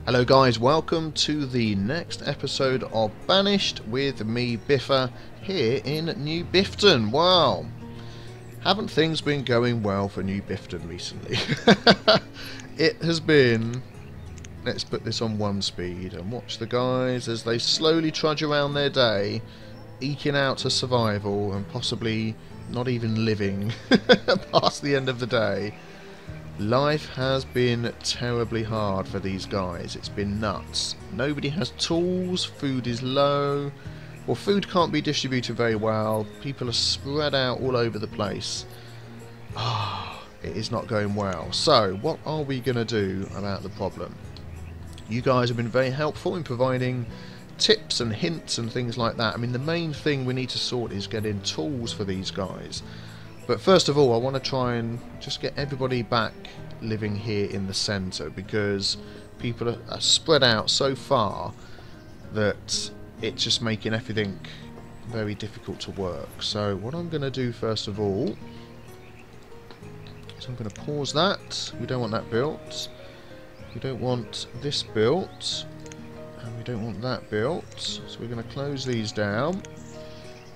Hello guys, welcome to the next episode of Banished with me, Biffa, here in New Bifton. Wow, haven't things been going well for New Bifton recently? It has been, let's put this on 1 speed and watch the guys as they slowly trudge around their day, eking out a survival and possibly not even living past the end of the day. Life has been terribly hard for these guys. It's been nuts. Nobody has tools, food is low, or food can't be distributed very well. People are spread out all over the place. It is not going well. So, what are we going to do about the problem? You guys have been very helpful in providing tips and hints and things like that. I mean, the main thing we need to sort is getting tools for these guys. But first of all, I want to try and just get everybody back living here in the centre, because people are spread out so far that it's just making everything very difficult to work. So what I'm going to do first of all is I'm going to pause that. We don't want that built. We don't want this built. And we don't want that built. So we're going to close these down.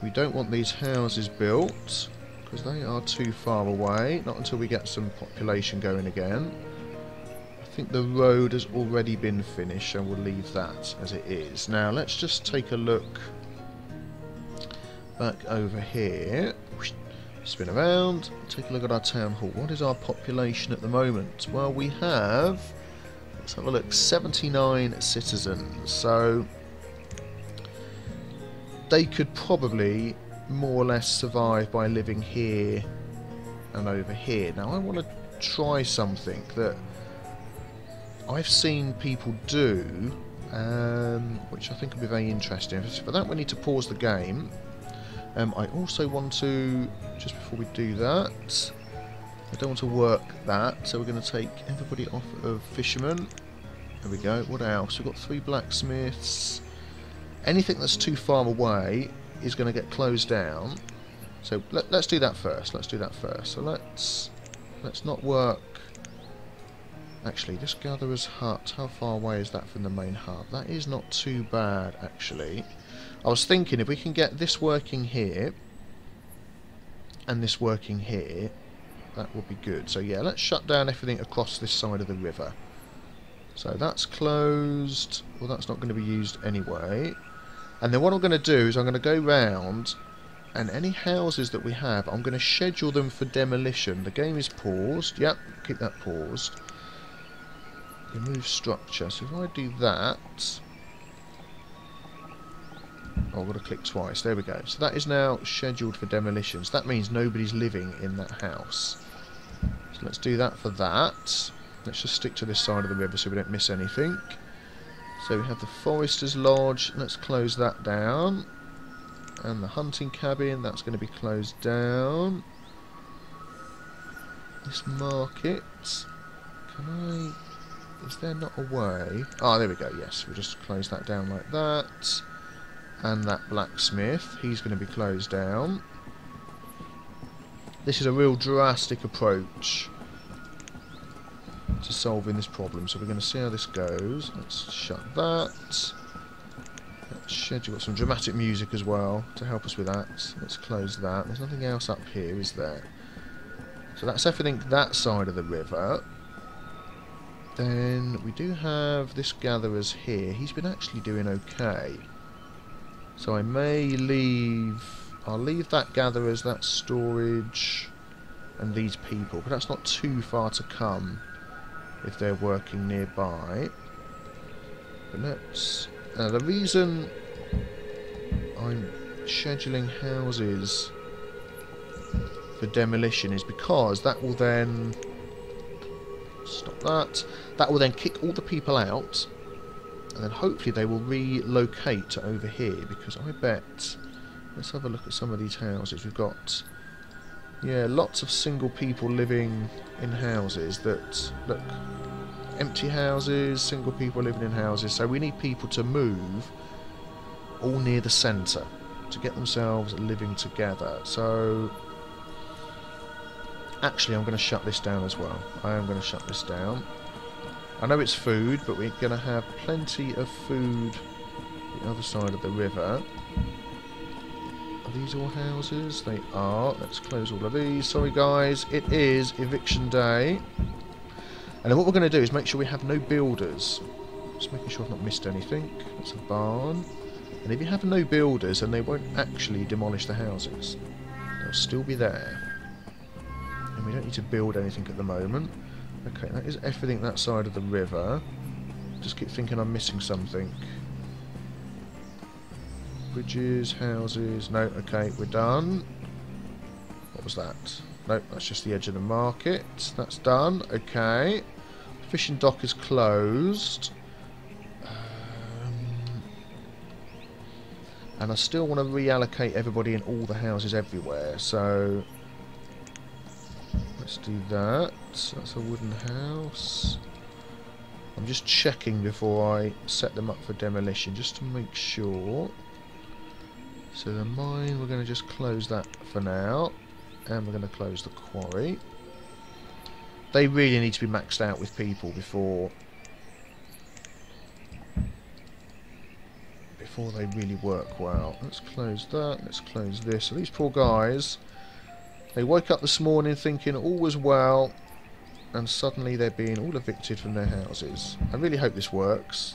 We don't want these houses built, because they are too far away, not until we get some population going again. I think the road has already been finished, and we'll leave that as it is. Now let's just take a look back over here, spin around, take a look at our town hall. What is our population at the moment? Well, we have, let's have a look, 79 citizens, so they could probably more or less survive by living here and over here. Now I want to try something that I've seen people do, which I think will be very interesting. For that we need to pause the game. I also want to, just before we do that, I don't want to work that, so we're going to take everybody off of fishermen. There we go. What else? We've got 3 blacksmiths. Anything that's too far away is going to get closed down, so let's do that first. So let's not work. Actually, this gatherer's hut, how far away is that from the main hub? That is not too bad, actually. I was thinking if we can get this working here and this working here, that would be good. So yeah, let's shut down everything across this side of the river. So that's closed. Well, that's not going to be used anyway. And then what I'm going to do is I'm going to go round, and any houses that we have, I'm going to schedule them for demolition. The game is paused. Yep, keep that paused. Remove structure. So if I do that, oh, I've got to click twice. There we go. So that is now scheduled for demolition. So that means nobody's living in that house. So let's do that for that. Let's just stick to this side of the river so we don't miss anything. So we have the Forester's Lodge, let's close that down. And the hunting cabin, that's going to be closed down. This market, is there not a way? Oh, there we go, yes, we'll just close that down like that. And that blacksmith, he's going to be closed down. This is a real drastic approach to solving this problem, so we're going to see how this goes. Let's shut that. Let's schedule some dramatic music as well to help us with that. Let's close that. There's nothing else up here, is there? So that's everything that side of the river. Then we do have this gatherer's here. He's been actually doing okay, so I may leave, I'll leave that gatherer's, that storage, and these people, but that's not too far to come if they're working nearby. But let's, the reason I'm scheduling houses for demolition is because that will then stop that. That will then kick all the people out, and then hopefully they will relocate to over here, because I bet, let's have a look at some of these houses. We've got, yeah, lots of single people living in houses that, look, empty houses, single people living in houses. So we need people to move all near the centre to get themselves living together. So actually I'm going to shut this down as well. I am going to shut this down. I know it's food, but we're going to have plenty of food the other side of the river. Are these all houses? They are. Let's close all of these. Sorry guys, it is eviction day. And then what we're going to do is make sure we have no builders. Just making sure I've not missed anything. That's a barn. And if you have no builders, then they won't actually demolish the houses. They'll still be there. And we don't need to build anything at the moment. Okay, that is everything that side of the river. Just keep thinking I'm missing something. Bridges, houses. No, okay, we're done. What was that? Nope, that's just the edge of the market. That's done. Okay. Fishing dock is closed. And I still want to reallocate everybody in all the houses everywhere. So let's do that. That's a wooden house. I'm just checking before I set them up for demolition, just to make sure. So the mine, we're going to just close that for now. And we're going to close the quarry. They really need to be maxed out with people before they really work well. Let's close that. Let's close this. So these poor guys, they woke up this morning thinking all was well, and suddenly they're being all evicted from their houses. I really hope this works.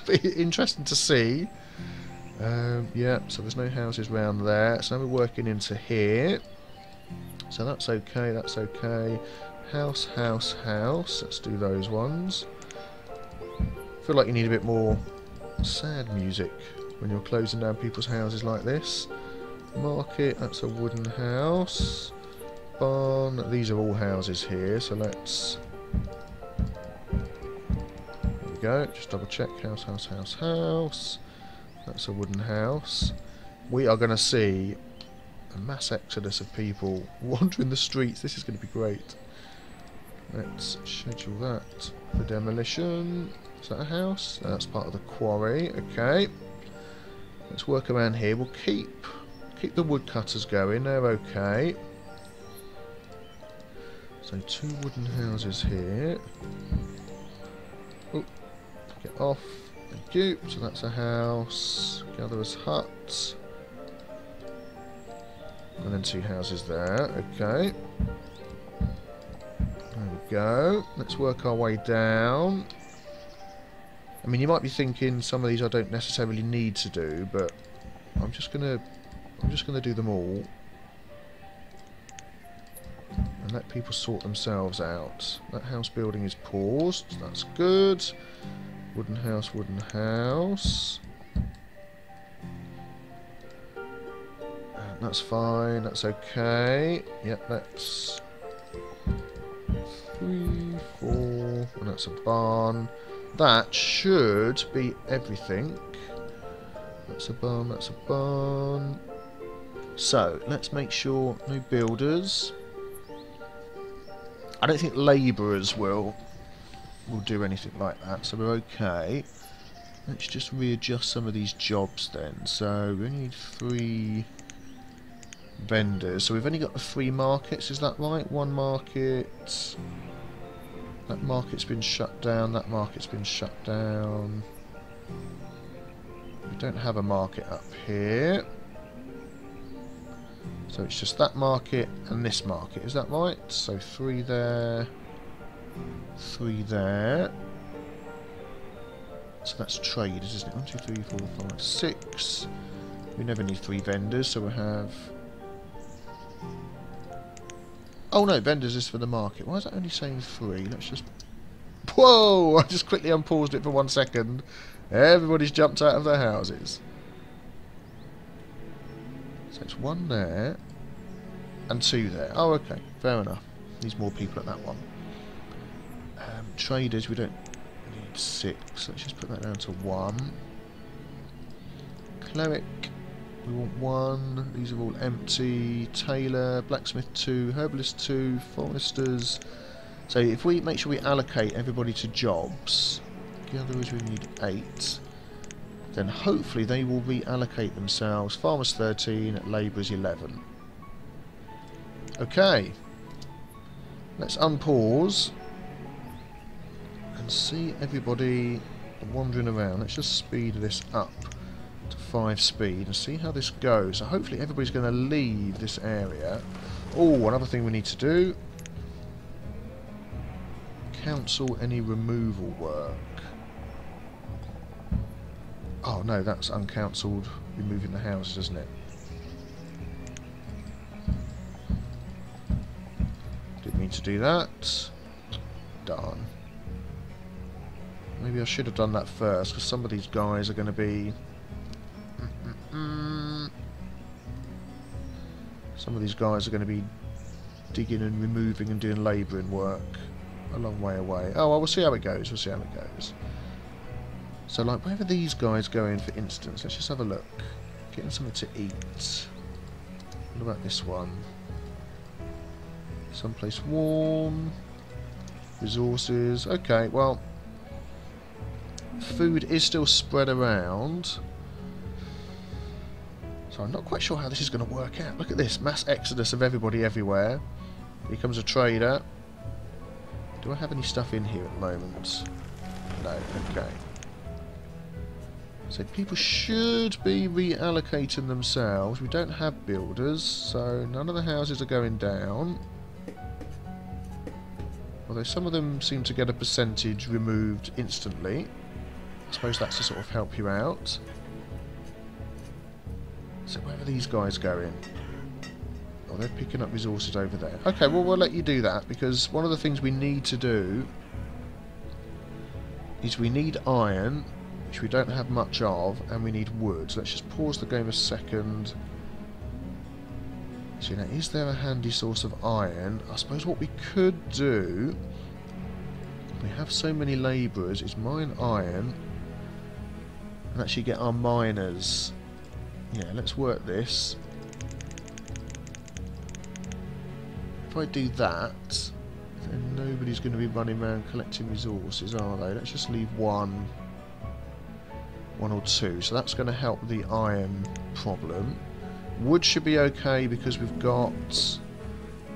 Be interesting to see. Yeah, so there's no houses round there. So now we're working into here. So that's okay, that's okay. House, house, house. Let's do those ones. I feel like you need a bit more sad music when you're closing down people's houses like this. Market, that's a wooden house. Barn, these are all houses here, so let's... There we go, just double check. House, house, house, house. That's a wooden house. We are going to see a mass exodus of people wandering the streets. This is going to be great. Let's schedule that for demolition. Is that a house? No, that's part of the quarry. Okay. Let's work around here. We'll keep the woodcutters going. They're okay. So 2 wooden houses here. Oh, get off. Thank you. So that's a house. Gatherer's hut. And then 2 houses there. Okay. There we go. Let's work our way down. I mean, you might be thinking some of these I don't necessarily need to do, but I'm just gonna do them all and let people sort themselves out. That house building is paused. That's good. Wooden house, wooden house. That's fine. That's okay. Yep, that's 3, 4, and that's a barn. That should be everything. That's a barn, that's a barn. So, let's make sure no builders. I don't think labourers will do anything like that, so we're okay. Let's just readjust some of these jobs then. So, we need 3 vendors. So we've only got the 3 markets, is that right? 1 market... That market's been shut down, that market's been shut down. We don't have a market up here. So it's just that market and this market, is that right? So 3 there, 3 there. So that's traders, isn't it? 1, 2, 3, 4, 5, 6. We never need 3 vendors, so we'll have... Oh no, vendors is for the market. Why is that only saying 3? Let's just... Whoa! I just quickly unpaused it for 1 second. Everybody's jumped out of their houses. So it's 1 there. And 2 there. Oh, okay. Fair enough. Needs more people at that one. Traders, we don't need 6. Let's just put that down to 1. Cleric. We want 1. These are all empty. Tailor, blacksmith 2, herbalist 2, foresters. So if we make sure we allocate everybody to jobs, gatherers we need 8. Then hopefully they will reallocate themselves. Farmers 13, labourers 11. Okay. Let's unpause. And can see everybody wandering around. Let's just speed this up to 5 speed and see how this goes. So hopefully everybody's going to leave this area. Oh, another thing we need to do. Cancel any removal work. Oh no, that's uncancelled removing the houses, isn't it? Didn't mean to do that. Darn. Maybe I should have done that first, because some of these guys are going to be... Some of these guys are going to be digging and removing and doing labouring work a long way away. Oh, well, we'll see how it goes. We'll see how it goes. So, like, wherever these guys go in, for instance, let's just have a look. Getting something to eat. What about this one? Someplace warm. Resources. Okay, well, food is still spread around. So I'm not quite sure how this is going to work out. Look at this. Mass exodus of everybody everywhere. Here comes a trader. Do I have any stuff in here at the moment? No. Okay. So people should be reallocating themselves. We don't have builders, so none of the houses are going down. Although some of them seem to get a percentage removed instantly. I suppose that's to sort of help you out. So where are these guys going? Oh, they're picking up resources over there. Okay, well, we'll let you do that, because one of the things we need to do is we need iron, which we don't have much of, and we need wood. So let's just pause the game a second. So now, is there a handy source of iron? I suppose what we could do, we have so many labourers, is mine iron and actually get our miners. Yeah, let's work this. If I do that, then nobody's going to be running around collecting resources, are they? Let's just leave one or two. So that's going to help the iron problem. Wood should be okay because we've got...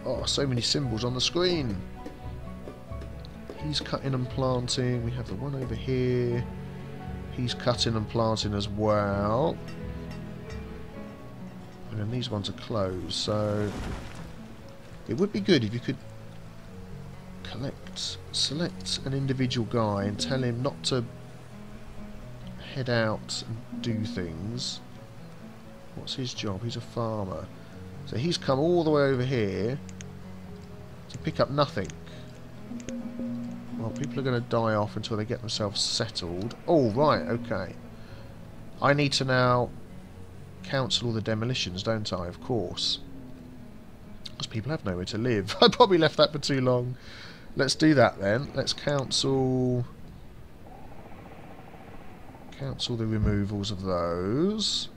Oh, so many symbols on the screen. He's cutting and planting. We have the one over here. He's cutting and planting as well. And then these ones are closed, so it would be good if you could select an individual guy and tell him not to head out and do things. What's his job? He's a farmer. So he's come all the way over here to pick up nothing. Well, people are going to die off until they get themselves settled. Oh, right, okay. I need to now cancel all the demolitions, don't I? Of course. Because people have nowhere to live. I probably left that for too long. Let's do that then. Let's cancel the removals of those.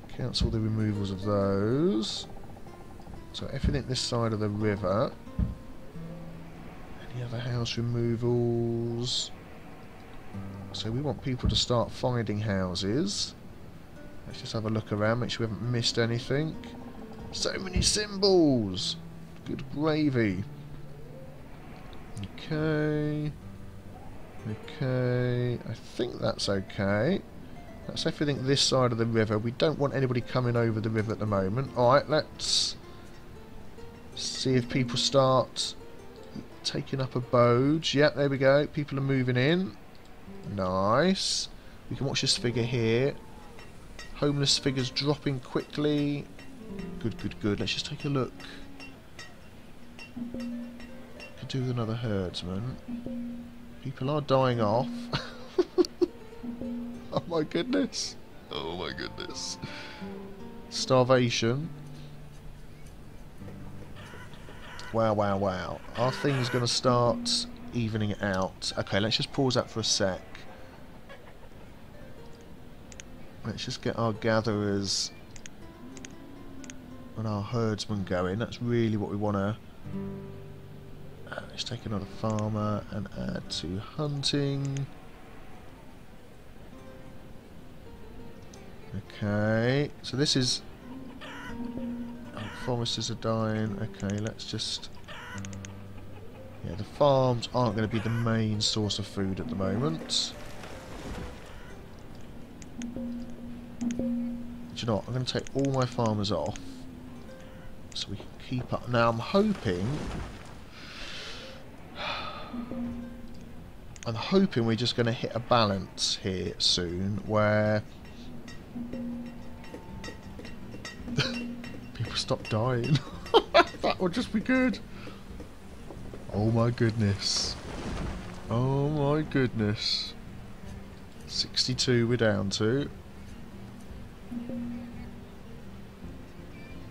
Cancel the removals of those. So everything this side of the river. Any other house removals? So we want people to start finding houses. Let's just have a look around, make sure we haven't missed anything. So many symbols! Good gravy. Okay. Okay. I think that's okay. That's everything this side of the river. We don't want anybody coming over the river at the moment. Alright, let's see if people start taking up abodes. Yep, there we go. People are moving in. Nice. We can watch this figure here. Homeless figures dropping quickly. Good, good, good. Let's just take a look. Could do with another herdsman. People are dying off. Oh my goodness. Oh my goodness. Starvation. Wow, wow, wow. Our thing's going to start evening out. Okay, let's just pause that for a sec. Let's just get our gatherers and our herdsmen going. That's really what we want to... let's take another farmer and add to hunting. Okay, so this is... Oh, foresters are dying. Okay, let's just... Yeah, the farms aren't going to be the main source of food at the moment. Do you know what? I'm going to take all my farmers off so we can keep up. Now I'm hoping we're just going to hit a balance here soon where people stop dying. That would just be good. Oh my goodness. Oh my goodness. 62 we're down to.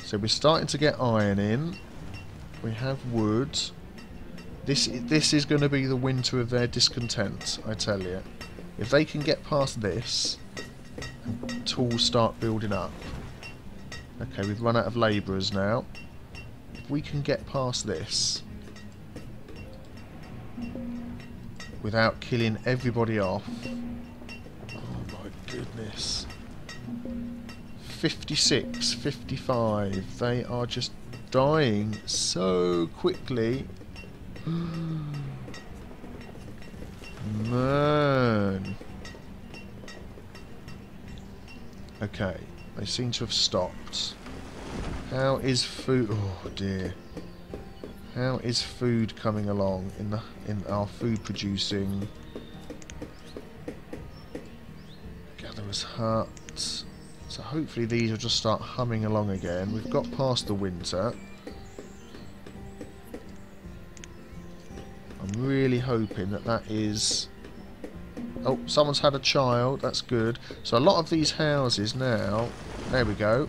So we're starting to get iron in. We have wood. This is going to be the winter of their discontent, I tell you. If they can get past this, and tools start building up. Okay, we've run out of labourers now. If we can get past this without killing everybody off. Oh my goodness. 56, 55. They are just dying so quickly. Man. Okay, they seem to have stopped. How is food? Oh dear. How is food coming along in our food producing gatherer's hut? So hopefully these will just start humming along again. We've got past the winter. I'm really hoping that is... Oh, someone's had a child. That's good. So a lot of these houses now... There we go.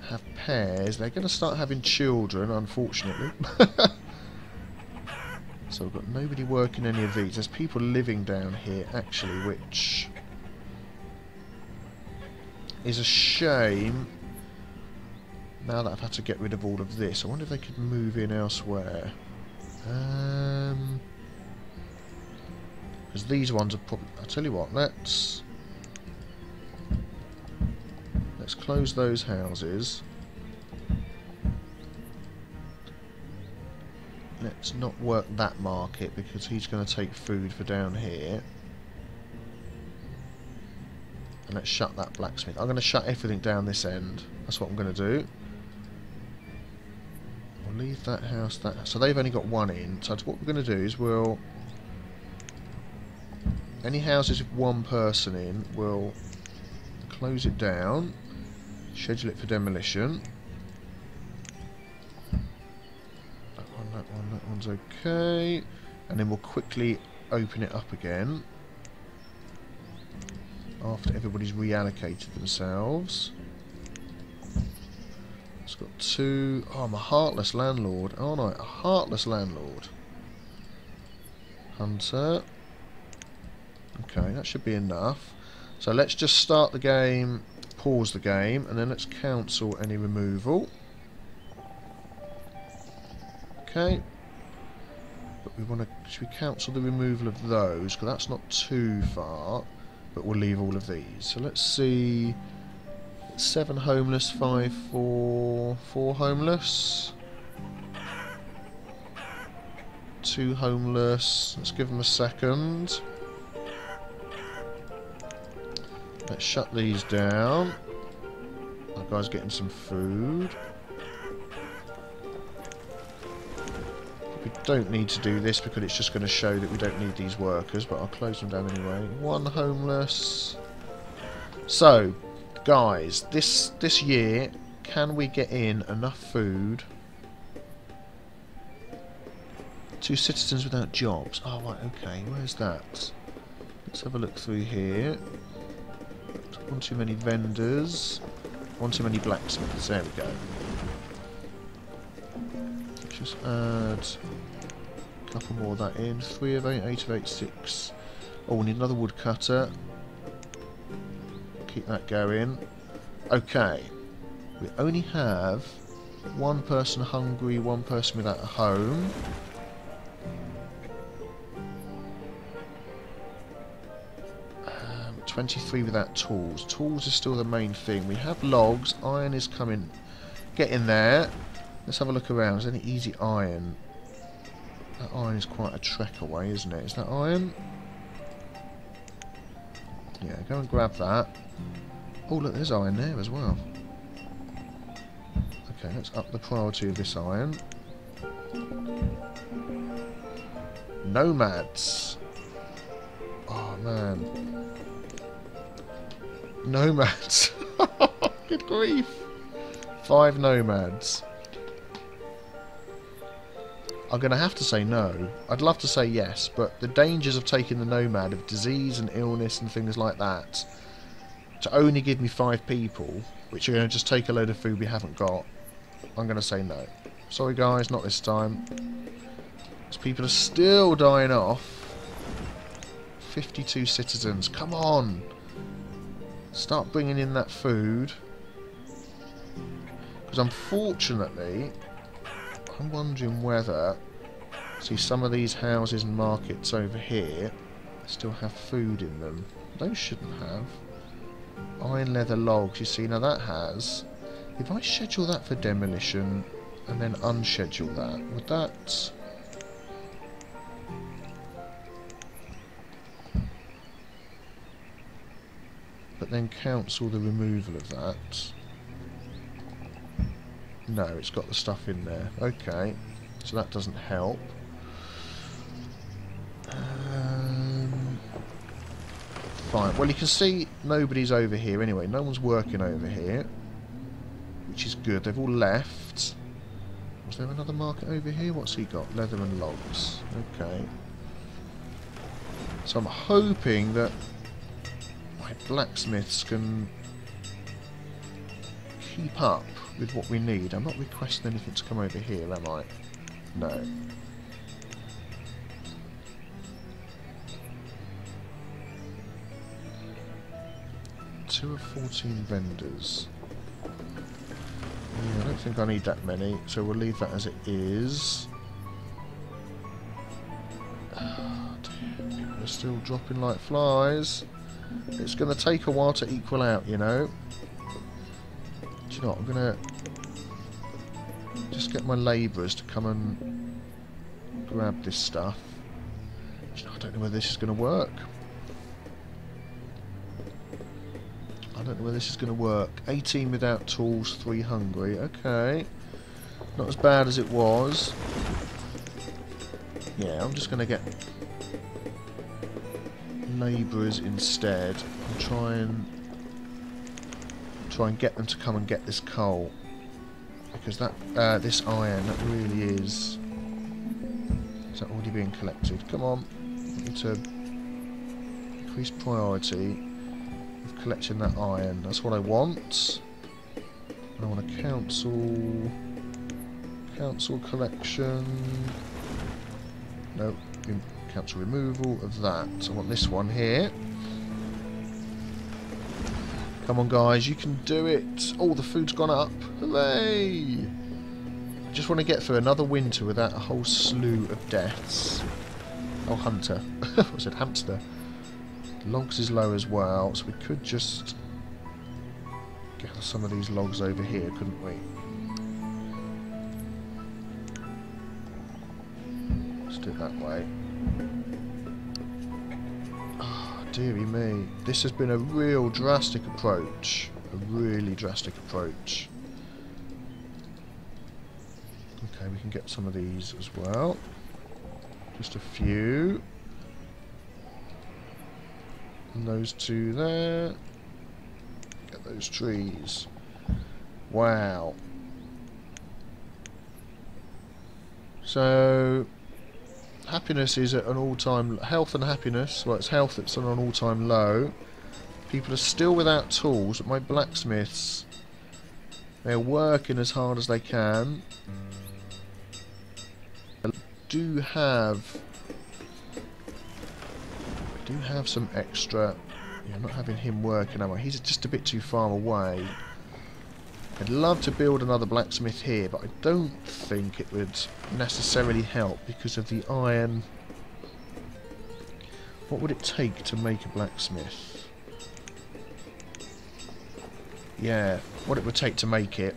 Have pairs. They're going to start having children, unfortunately. So we've got nobody working any of these. There's people living down here, actually, which is a shame. Now that I've had to get rid of all of this, I wonder if they could move in elsewhere. Because these ones are probably... I'll tell you what, let's close those houses. Let's not work that market because he's going to take food for down here. And let's shut that blacksmith. I'm going to shut everything down this end. That's what I'm going to do. We'll leave that house, so they've only got one in. So what we're going to do is we'll... Any houses with one person in, we'll close it down. Schedule it for demolition. That one's okay. And then we'll quickly open it up again. After everybody's reallocated themselves. It's got two... Oh, I'm a heartless landlord. Oh no, a heartless landlord. Hunter. Okay, that should be enough. So let's just start the game, pause the game, and then let's cancel any removal. Okay. But we want to... Should we cancel the removal of those? Because that's not too far. But we'll leave all of these. So let's see... 7 homeless, 5, 4 homeless. 2 homeless. Let's give them a second. Let's shut these down. That guy's getting some food. We don't need to do this because it's just going to show that we don't need these workers, but I'll close them down anyway. 1 homeless. So, guys, this year, can we get in enough food to citizens without jobs? Oh, right, okay, where's that? Let's have a look through here. One too many vendors. One too many blacksmiths. There we go. Let's just add a couple more of that in. 3 of 8, 8 of 8, 6. Oh, we need another woodcutter. Keep that going. Okay. We only have 1 person hungry, 1 person without a home. Um, 23 without tools. Tools is still the main thing. We have logs. Iron is coming, getting there. Let's have a look around. Is there any easy iron? That iron is quite a trek away, isn't it? Is that iron? Yeah, go and grab that. Oh, look, there's iron there as well. Okay, let's up the priority of this iron. Nomads. Oh, man. Nomads. Good grief. 5 nomads. I'm going to have to say no. I'd love to say yes, but the dangers of taking the nomad of disease and illness and things like that to only give me 5 people, which are going to just take a load of food we haven't got, I'm going to say no. Sorry guys, not this time. These people are still dying off. 52 citizens, come on! Start bringing in that food. Because unfortunately, I'm wondering whether, see, some of these houses and markets over here still have food in them. Those shouldn't have. Iron leather logs, you see, now that has. If I schedule that for demolition and then unschedule that, would that... But then cancel the removal of that. No, it's got the stuff in there. Okay, so that doesn't help. Fine. Well, you can see nobody's over here anyway. No one's working over here, which is good. They've all left. Was there another market over here? What's he got? Leather and logs. Okay. So I'm hoping that my blacksmiths can keep up with what we need. I'm not requesting anything to come over here, am I? No. Two of 14 vendors. Yeah, I don't think I need that many, so we'll leave that as it is. Oh dear, people are still dropping like flies. It's going to take a while to equal out, you know. Do you know what, I'm going to just get my labourers to come and grab this stuff. Do you know, I don't know whether this is going to work. I don't know whether this is going to work. 18 without tools, 3 hungry. Okay. Not as bad as it was. Yeah, I'm just going to get labourers instead and try and get them to come and get this coal, because that this iron, that really is that already being collected? Come on, I need to increase priority of collecting that iron. That's what I want. I want to cancel collection. No, cancel removal of that. So I want this one here. Come on guys, you can do it! Oh, the food's gone up! Hooray! I just want to get through another winter without a whole slew of deaths. Oh, hunter. I said hamster. Logs is low as well, so we could just gather some of these logs over here, couldn't we? Let's do it that way. Deary me, this has been a real drastic approach. A really drastic approach. Okay, we can get some of these as well. Just a few. And those 2 there. Get those trees. Wow. So happiness is at an all-time... Health and happiness, well, it's health that's on an all-time low. People are still without tools, but my blacksmiths, they're working as hard as they can. I do have some extra... Yeah, I'm not having him working, am I? He's just a bit too far away. I'd love to build another blacksmith here, but I don't think it would necessarily help because of the iron. What would it take to make a blacksmith? Yeah, what it would take to make it.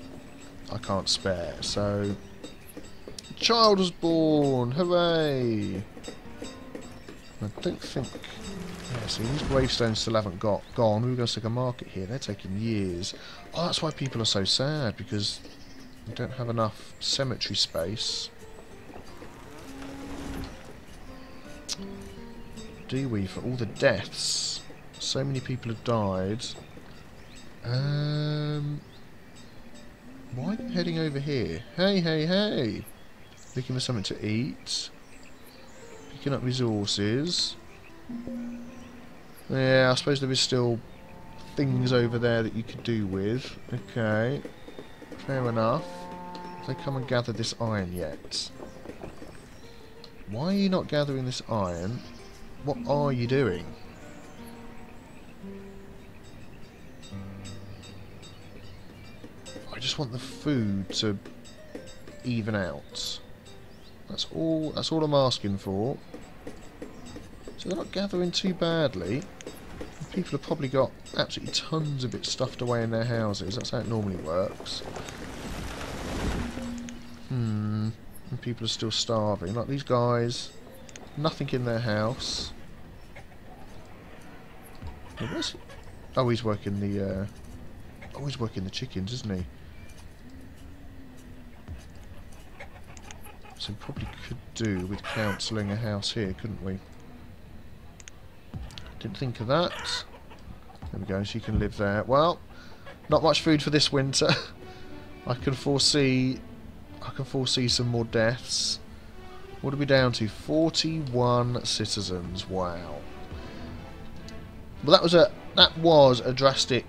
I can't spare. So, child was born! Hooray! I don't think... Yeah, see, these gravestones still haven't gone. We were going to stick a market here. They're taking years. Oh, that's why people are so sad, because we don't have enough cemetery space. Do we, for all the deaths? So many people have died. Why are they heading over here? Hey, hey, hey! Looking for something to eat. Picking up resources. Yeah, I suppose there is still things over there that you could do with. Okay. Fair enough. Have they come and gathered this iron yet? Why are you not gathering this iron? What are you doing? I just want the food to even out. That's all I'm asking for. So they're not gathering too badly. People have probably got absolutely tons of it stuffed away in their houses. That's how it normally works. And people are still starving. Like these guys, nothing in their house. Oh, he's working the. Oh, he's working the chickens, isn't he? So we probably could do with counselling a house here, couldn't we? Didn't think of that. There we go, so you can live there. Well, not much food for this winter. I can foresee some more deaths. What are we down to? 41 citizens. Wow. Well, that was a drastic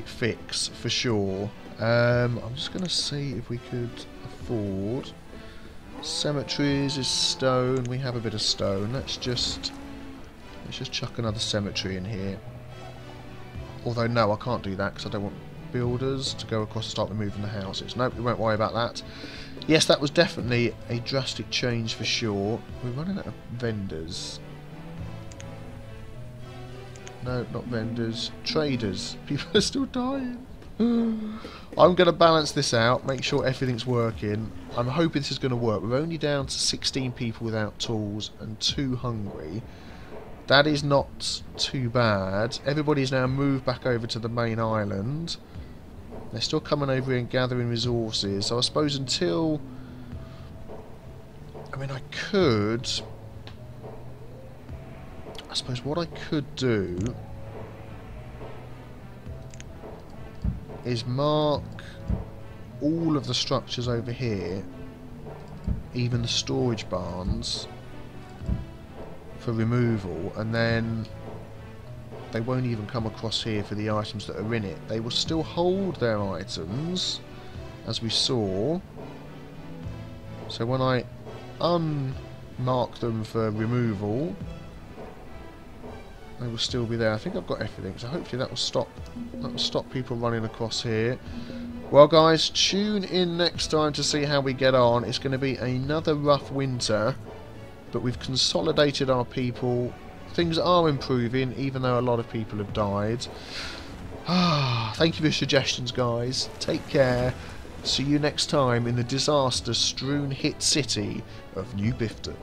fix for sure. I'm just going to see if we could afford cemeteries. Is stone. We have a bit of stone. Let's just chuck another cemetery in here. Although no, I can't do that because I don't want builders to go across and start removing the houses. Nope, we won't worry about that. Yes, that was definitely a drastic change for sure. We're running out of vendors. No, not vendors. Traders. People are still dying. I'm going to balance this out, make sure everything's working. I'm hoping this is going to work. We're only down to 16 people without tools and 2 hungry. That is not too bad. Everybody's now moved back over to the main island. They're still coming over here and gathering resources. So I suppose until... I mean, I suppose what I could do is mark all of the structures over here, even the storage barns, for removal, and then they won't even come across here for the items that are in it. They will still hold their items, as we saw. So when I unmark them for removal, they will still be there. I think I've got everything, so hopefully that will stop people running across here. Well guys, tune in next time to see how we get on. It's going to be another rough winter, but we've consolidated our people. Things are improving, even though a lot of people have died. Thank you for your suggestions, guys. Take care. See you next time in the disaster-strewn hit city of New Bifton.